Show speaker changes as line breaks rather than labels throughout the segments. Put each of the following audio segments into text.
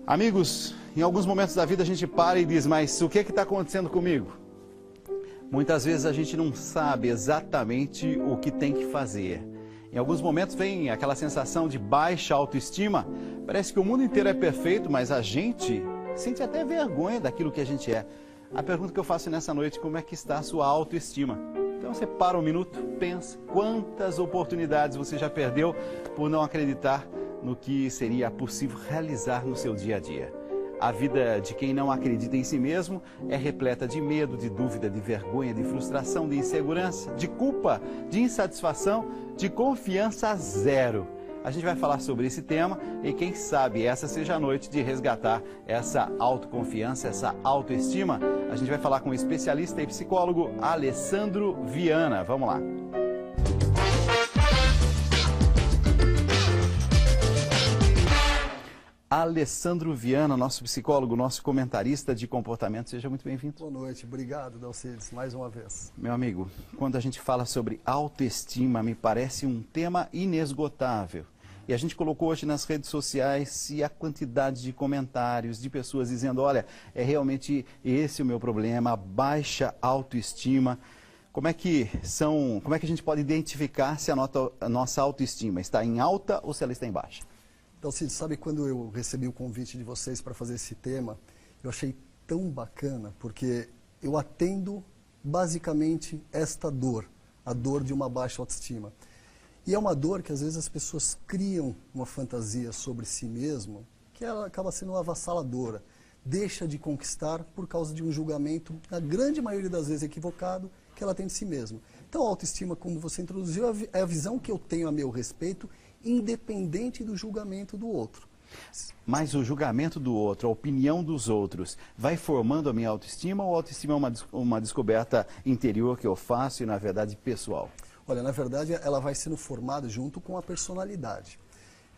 Amigos, em alguns momentos da vida a gente para e diz, mas o que está acontecendo comigo? Muitas vezes a gente não sabe exatamente o que tem que fazer. Em alguns momentos vem aquela sensação de baixa autoestima. Parece que o mundo inteiro é perfeito, mas a gente sente até vergonha daquilo que a gente é. A pergunta que eu faço nessa noite, como é que está a sua autoestima? Então você para um minuto, pensa quantas oportunidades você já perdeu por não acreditar no que seria possível realizar no seu dia a dia. A vida de quem não acredita em si mesmo é repleta de medo, de dúvida, de vergonha, de frustração, de insegurança, de culpa, de insatisfação, de confiança zero. A gente vai falar sobre esse tema e quem sabe essa seja a noite de resgatar essa autoconfiança, essa autoestima. A gente vai falar com o especialista e psicólogo Alessandro Viana. Vamos lá. Alessandro Viana, nosso psicólogo, nosso comentarista de comportamento. Seja muito bem-vindo.
Boa noite, obrigado, Dalcides, mais uma vez.
Meu amigo, quando a gente fala sobre autoestima, me parece um tema inesgotável. E a gente colocou hoje nas redes sociais e a quantidade de comentários de pessoas dizendo, olha, é realmente esse o meu problema, baixa autoestima. Como é que a gente pode identificar se a nossa autoestima está em alta ou se ela está em baixa?
Então, Cid, sabe quando eu recebi o convite de vocês para fazer esse tema, eu achei tão bacana, porque eu atendo basicamente esta dor, a dor de uma baixa autoestima. E é uma dor que às vezes as pessoas criam uma fantasia sobre si mesmo, que ela acaba sendo avassaladora, deixa de conquistar por causa de um julgamento, na grande maioria das vezes equivocado, que ela tem de si mesma. Então, a autoestima, como você introduziu, é a visão que eu tenho a meu respeito, independente do julgamento do outro.
Mas o julgamento do outro, a opinião dos outros, vai formando a minha autoestima ou a autoestima é uma descoberta interior que eu faço e, na verdade, pessoal?
Olha, na verdade, ela vai sendo formada junto com a personalidade.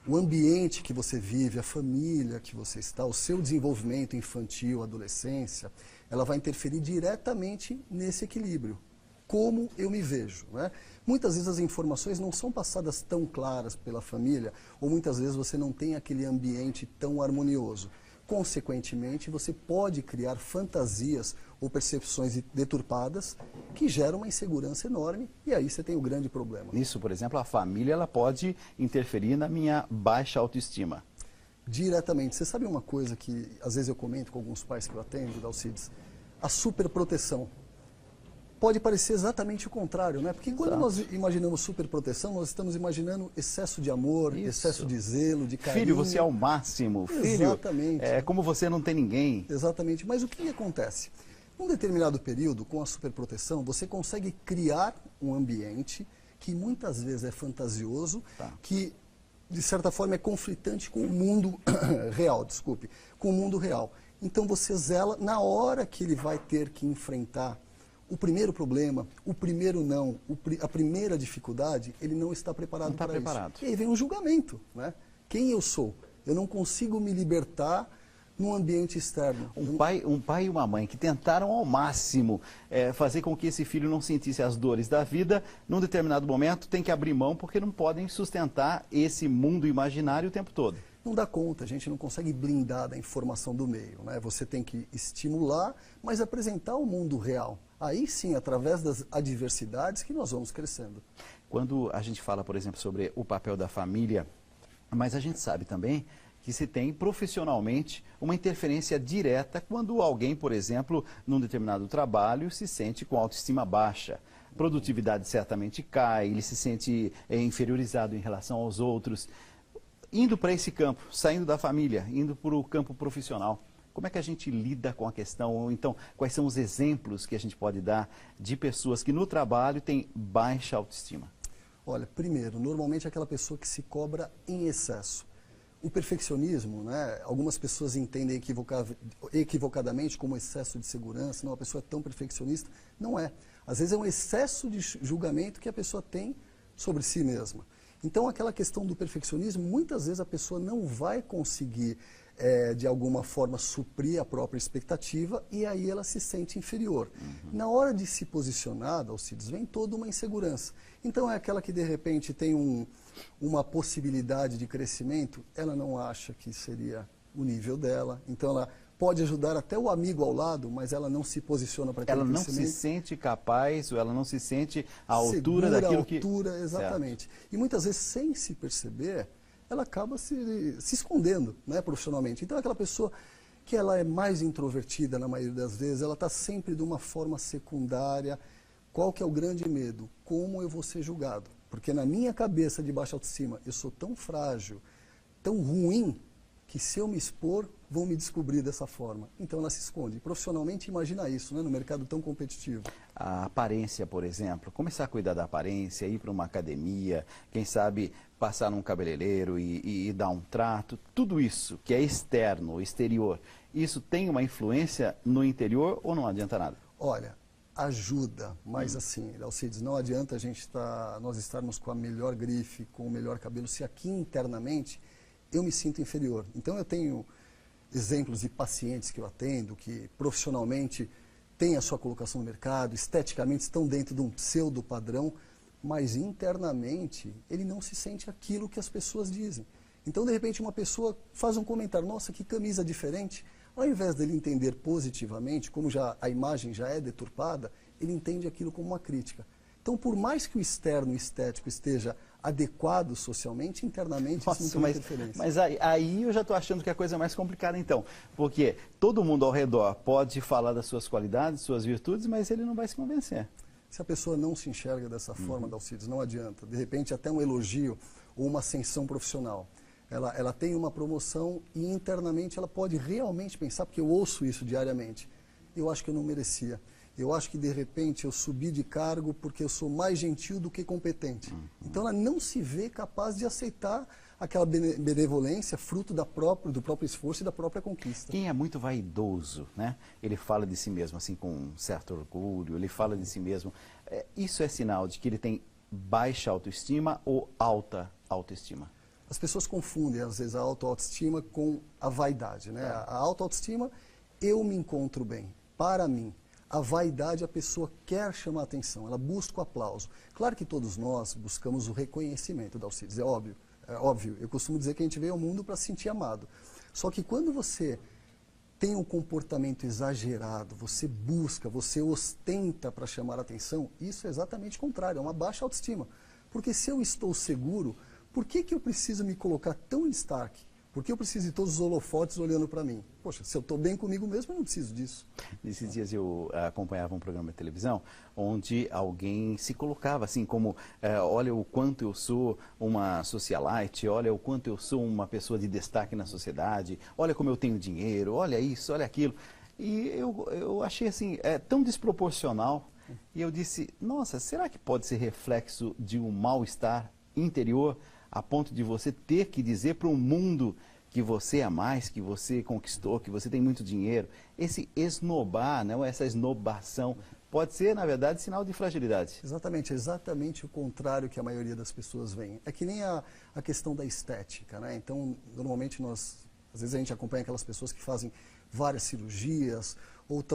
O ambiente que você vive, a família que você está, o seu desenvolvimento infantil, adolescência, ela vai interferir diretamente nesse equilíbrio. Como eu me vejo, né? Muitas vezes as informações não são passadas tão claras pela família, ou muitas vezes você não tem aquele ambiente tão harmonioso. Consequentemente, você pode criar fantasias ou percepções deturpadas que geram uma insegurança enorme, e aí você tem o grande problema.
Nisso, por exemplo, a família ela pode interferir na minha baixa autoestima.
Diretamente. Você sabe uma coisa que às vezes eu comento com alguns pais que eu atendo, Dalcides? A superproteção. Pode parecer exatamente o contrário, né? Porque quando nós imaginamos superproteção, nós estamos imaginando excesso de amor, excesso de zelo, de carinho.
Filho, você é o máximo.
Exatamente.
Filho, é como você não tem ninguém.
Exatamente. Mas o que acontece? Num determinado período, com a superproteção, você consegue criar um ambiente que muitas vezes é fantasioso, que de certa forma é conflitante com o mundo real, com o mundo real. Então você zela na hora que ele vai ter que enfrentar o primeiro problema, o primeiro não, a primeira dificuldade, ele não está preparado para isso. E aí vem um julgamento, né? Quem eu sou? Eu não consigo me libertar num ambiente externo.
Um pai e uma mãe que tentaram ao máximo fazer com que esse filho não sentisse as dores da vida, num determinado momento tem que abrir mão porque não podem sustentar esse mundo imaginário o tempo todo.
Não dá conta, a gente não consegue blindar da informação do meio, né? Você tem que estimular, mas apresentar o mundo real. Aí sim, através das adversidades que nós vamos crescendo.
Quando a gente fala, por exemplo, sobre o papel da família, mas a gente sabe também que se tem profissionalmente uma interferência direta quando alguém, por exemplo, num determinado trabalho se sente com autoestima baixa. Produtividade certamente cai, ele se sente inferiorizado em relação aos outros. Indo para esse campo, saindo da família, indo para o campo profissional, como é que a gente lida com a questão? Ou então, quais são os exemplos que a gente pode dar de pessoas que no trabalho têm baixa autoestima?
Olha, primeiro, normalmente é aquela pessoa que se cobra em excesso. O perfeccionismo, né, algumas pessoas entendem equivocadamente como excesso de segurança, não, a pessoa é tão perfeccionista. Não é. Às vezes é um excesso de julgamento que a pessoa tem sobre si mesma. Então, aquela questão do perfeccionismo, muitas vezes a pessoa não vai conseguir, de alguma forma, suprir a própria expectativa e aí ela se sente inferior. Na hora de se posicionar, Dalcides, vem toda uma insegurança. Então, é aquela que, de repente, tem uma possibilidade de crescimento, ela não acha que seria o nível dela. Então, ela pode ajudar até o amigo ao lado, mas ela não se posiciona para aquele crescimento.
Ela não se sente capaz, ou ela não se sente à altura daquilo que...
altura, exatamente. Certo. E muitas vezes, sem se perceber, ela acaba se escondendo, né, profissionalmente. Então, aquela pessoa que ela é mais introvertida na maioria das vezes, ela está sempre de uma forma secundária. Qual que é o grande medo? Como eu vou ser julgado? Porque na minha cabeça de baixa autoestima, eu sou tão frágil, tão ruim, que se eu me expor, vão me descobrir dessa forma. Então ela se esconde. Profissionalmente, imagina isso, né, no mercado tão competitivo.
A aparência, por exemplo, começar a cuidar da aparência, ir para uma academia, quem sabe passar num cabeleireiro e dar um trato, tudo isso que é externo, exterior, isso tem uma influência no interior ou não adianta nada?
Olha, ajuda, mas assim, Alcides, não adianta nós estarmos com a melhor grife, com o melhor cabelo, se aqui internamente eu me sinto inferior. Então eu tenho exemplos de pacientes que eu atendo, que profissionalmente têm a sua colocação no mercado, esteticamente estão dentro de um pseudo padrão, mas internamente ele não se sente aquilo que as pessoas dizem. Então, de repente, uma pessoa faz um comentário, nossa, que camisa diferente. Ao invés dele entender positivamente, como a imagem já é deturpada, ele entende aquilo como uma crítica. Então, por mais que o externo estético esteja adequado socialmente, internamente
Nossa,
isso não tem interferência.
Mas aí eu já estou achando que a coisa é mais complicada então, porque todo mundo ao redor pode falar das suas qualidades, suas virtudes, mas ele não vai se convencer.
Se a pessoa não se enxerga dessa forma, Alcides, não adianta. De repente, até um elogio ou uma ascensão profissional. Ela tem uma promoção e internamente ela pode realmente pensar, porque eu ouço isso diariamente, eu acho que eu não merecia. Eu acho que, de repente, eu subi de cargo porque eu sou mais gentil do que competente. Então, ela não se vê capaz de aceitar aquela benevolência, fruto do próprio esforço e da própria conquista.
Quem é muito vaidoso, né? Ele fala de si mesmo assim com um certo orgulho, ele fala de si mesmo. Isso é sinal de que ele tem baixa autoestima ou alta autoestima?
As pessoas confundem, às vezes, a autoestima com a vaidade, né? A autoestima, eu me encontro bem, para mim. A vaidade, a pessoa quer chamar atenção, ela busca o aplauso. Claro que todos nós buscamos o reconhecimento, Alcides, é óbvio. Eu costumo dizer que a gente veio ao mundo para se sentir amado. Só que quando você tem um comportamento exagerado, você busca, você ostenta para chamar atenção, isso é exatamente o contrário, é uma baixa autoestima. Porque se eu estou seguro, por que eu preciso me colocar tão em destaque? Por que eu preciso de todos os holofotes olhando para mim? Poxa, se eu estou bem comigo mesmo, eu não preciso disso.
Nesses dias eu acompanhava um programa de televisão onde alguém se colocava assim como, olha o quanto eu sou uma socialite, olha o quanto eu sou uma pessoa de destaque na sociedade, olha como eu tenho dinheiro, olha isso, olha aquilo. E eu achei assim, tão desproporcional. E eu disse, nossa, será que pode ser reflexo de um mal-estar interior, a ponto de você ter que dizer para o mundo que você é mais, que você conquistou, que você tem muito dinheiro? Esse esnobar, né, essa esnobação, pode ser, na verdade, sinal de fragilidade.
Exatamente, exatamente o contrário que a maioria das pessoas vê. É que nem a questão da estética, né? Então, normalmente às vezes a gente acompanha aquelas pessoas que fazem várias cirurgias, ou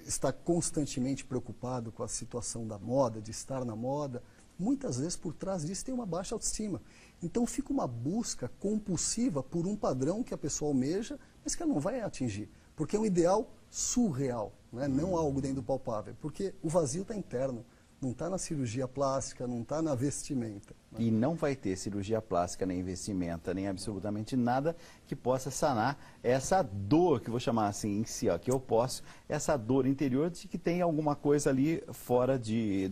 está constantemente preocupado com a situação da moda, de estar na moda. Muitas vezes por trás disso tem uma baixa autoestima. Então fica uma busca compulsiva por um padrão que a pessoa almeja, mas que ela não vai atingir. Porque é um ideal surreal, né? Não algo dentro do palpável. Porque o vazio está interno, não está na cirurgia plástica, não está na vestimenta. Né?
E não vai ter cirurgia plástica, nem vestimenta, nem absolutamente nada que possa sanar essa dor, que eu vou chamar assim em si, ó, que eu posso, essa dor interior de que tem alguma coisa ali fora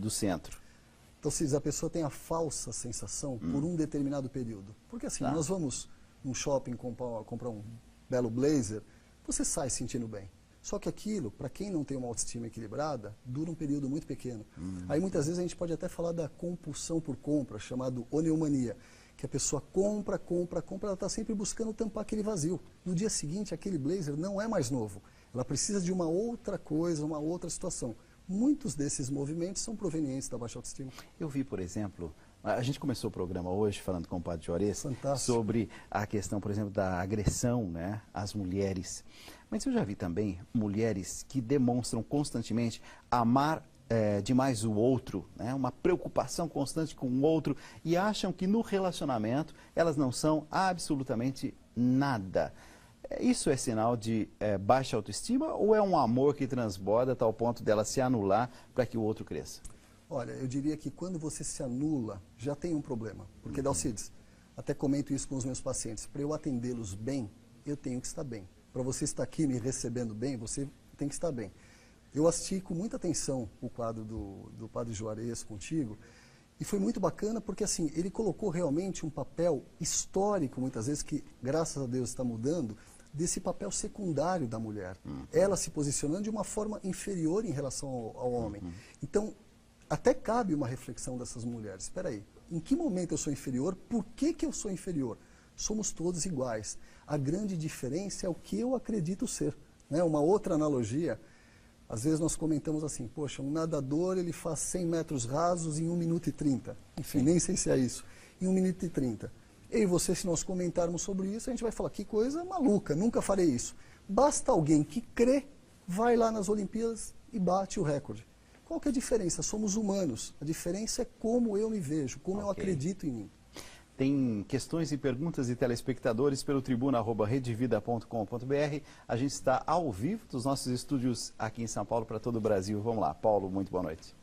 do centro.
Então, se a pessoa tem a falsa sensação por um determinado período. Porque assim, nós vamos num shopping comprar um belo blazer, você sai sentindo bem. Só que aquilo, para quem não tem uma autoestima equilibrada, dura um período muito pequeno. Aí muitas vezes a gente pode até falar da compulsão por compra, chamado oneomania, que a pessoa compra, ela está sempre buscando tampar aquele vazio. No dia seguinte, aquele blazer não é mais novo. Ela precisa de uma outra coisa, uma outra situação. Muitos desses movimentos são provenientes da baixa autoestima.
Eu vi, por exemplo, a gente começou o programa hoje falando com o Padre Juarez sobre a questão, por exemplo, da agressão, né, às mulheres. Mas eu já vi também mulheres que demonstram constantemente amar demais o outro, né, uma preocupação constante com o outro e acham que no relacionamento elas não são absolutamente nada. Isso é sinal de baixa autoestima ou é um amor que transborda a tal ponto dela se anular para que o outro cresça?
Olha, eu diria que quando você se anula, já tem um problema. Porque, Dalcides, até comento isso com os meus pacientes, para eu atendê-los bem, eu tenho que estar bem. Para você estar aqui me recebendo bem, você tem que estar bem. Eu assisti com muita atenção o quadro do Padre Juarez contigo, e foi muito bacana porque, assim, ele colocou realmente um papel histórico, muitas vezes, que, graças a Deus, está mudando, desse papel secundário da mulher. Ela se posicionando de uma forma inferior em relação ao homem. Então, até cabe uma reflexão dessas mulheres. Espera aí, em que momento eu sou inferior? Por que eu sou inferior? Somos todos iguais. A grande diferença é o que eu acredito ser. Né? Uma outra analogia, às vezes nós comentamos assim, poxa, um nadador ele faz 100 metros rasos em 1 minuto e 30. Enfim, nem sei se é isso. Em 1 minuto e 30. Eu e você, se nós comentarmos sobre isso, a gente vai falar, que coisa maluca, nunca farei isso. Basta alguém que crê, vai lá nas Olimpíadas e bate o recorde. Qual que é a diferença? Somos humanos. A diferença é como eu me vejo, como eu acredito em mim.
Tem questões e perguntas de telespectadores pelo tribuna@redevida.com.br. A gente está ao vivo dos nossos estúdios aqui em São Paulo para todo o Brasil. Vamos lá, Paulo, muito boa noite.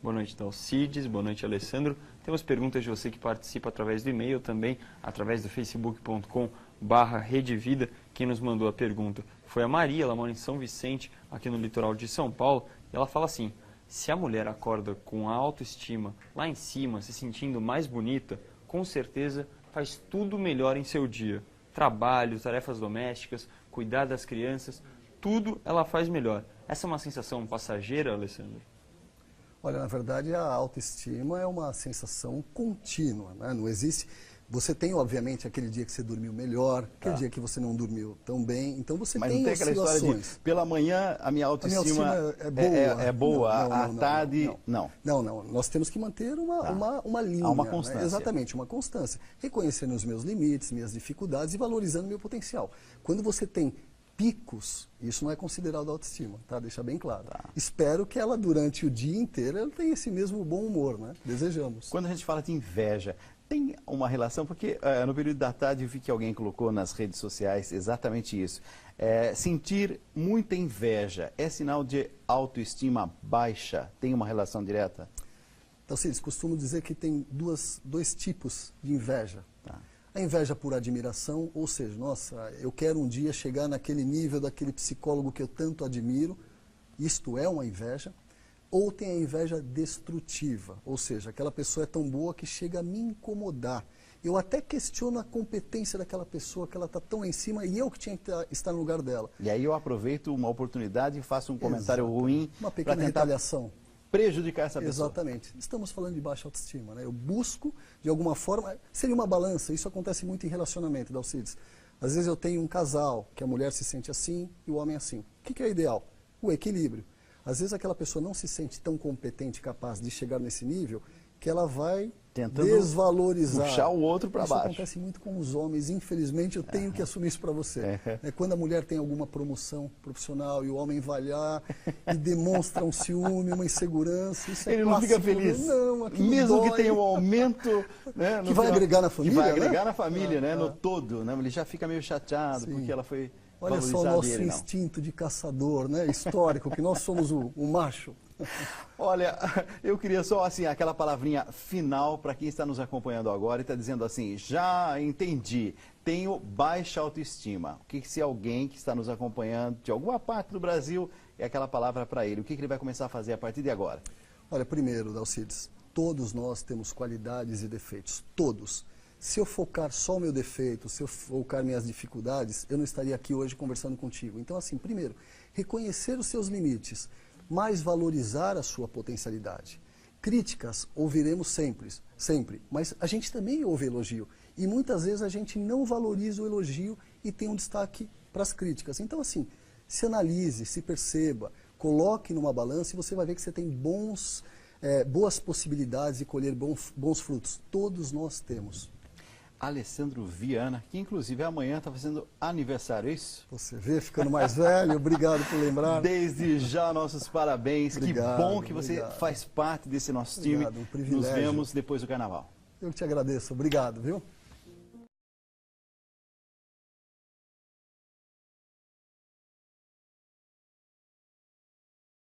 Boa noite, Dalcides. Boa noite, Alessandro. Temos perguntas de você que participa através do e-mail, também através do facebook.com/redevida. Quem nos mandou a pergunta foi a Maria, ela mora em São Vicente, aqui no litoral de São Paulo. E ela fala assim, se a mulher acorda com a autoestima lá em cima, se sentindo mais bonita, com certeza faz tudo melhor em seu dia. Trabalho, tarefas domésticas, cuidar das crianças, tudo ela faz melhor. Essa é uma sensação passageira, Alessandro?
Olha, na verdade, a autoestima é uma sensação contínua, né? Não existe... Você tem, obviamente, aquele dia que você dormiu melhor, aquele dia que você não dormiu tão bem, então você
Mas
tem
não tem aquela história de, pela manhã a minha autoestima é boa, à tarde, não.
Não, nós temos que manter uma linha.
Há uma constância.
Né? Exatamente, uma constância. Reconhecendo os meus limites, minhas dificuldades e valorizando meu potencial. Quando você tem picos, isso não é considerado autoestima, tá? Deixa bem claro. Espero que ela, durante o dia inteiro, ela tenha esse mesmo bom humor, né? Desejamos.
Quando a gente fala de inveja, tem uma relação, porque no período da tarde eu vi que alguém colocou nas redes sociais exatamente isso. Sentir muita inveja é sinal de autoestima baixa? Tem uma relação direta?
Então, Cílis, costumo dizer que tem dois tipos de inveja. A inveja por admiração, ou seja, nossa, eu quero um dia chegar naquele nível daquele psicólogo que eu tanto admiro, isto é uma inveja. Ou tem a inveja destrutiva, ou seja, aquela pessoa é tão boa que chega a me incomodar. Eu até questiono a competência daquela pessoa, que ela está tão lá em cima e eu que tinha que estar no lugar dela.
E aí eu aproveito uma oportunidade e faço um comentário ruim
uma pequena retaliação.
Prejudicar essa pessoa.
Exatamente. Estamos falando de baixa autoestima, né? Eu busco, de alguma forma, seria uma balança, isso acontece muito em relacionamento, Dalcides. Às vezes eu tenho um casal, que a mulher se sente assim e o homem assim. O que é ideal? O equilíbrio. Às vezes aquela pessoa não se sente tão competente, capaz de chegar nesse nível, que ela vai tentando desvalorizar.
Puxar o outro para baixo.
Isso acontece muito com os homens, infelizmente eu tenho que assumir isso para você. Quando a mulher tem alguma promoção profissional e o homem vai lá e demonstra um ciúme, uma insegurança, isso
ele não fica feliz,
não,
mesmo
dói.
que tenha um aumento, né,
que vai agregar na família,
que vai agregar
né?
na família, né, no todo, né, ele já fica meio chateado porque ela foi
Olha só o nosso instinto de caçador, né, histórico, que nós somos o macho.
Olha, eu queria só assim aquela palavrinha final para quem está nos acompanhando agora e está dizendo assim, já entendi, tenho baixa autoestima. O que se alguém que está nos acompanhando de alguma parte do Brasil é aquela palavra para ele? O que ele vai começar a fazer a partir de agora?
Olha, primeiro, Dalcides, todos nós temos qualidades e defeitos, todos. Se eu focar só o meu defeito, se eu focar minhas dificuldades, eu não estaria aqui hoje conversando contigo. Então, assim, primeiro, reconhecer os seus limites, mas valorizar a sua potencialidade. Críticas ouviremos sempre, mas a gente também ouve elogio. E muitas vezes a gente não valoriza o elogio e tem um destaque para as críticas. Então, assim, se analise, se perceba, coloque numa balança e você vai ver que você tem boas possibilidades de colher bons frutos. Todos nós temos.
Alessandro Viana, que inclusive amanhã está fazendo aniversário, é isso?
Você vê, ficando mais velho, obrigado por lembrar.
Desde já, nossos parabéns,
obrigado,
que bom que você faz parte desse nosso time.
Um privilégio.
Nos vemos depois do Carnaval.
Eu te agradeço, obrigado, viu?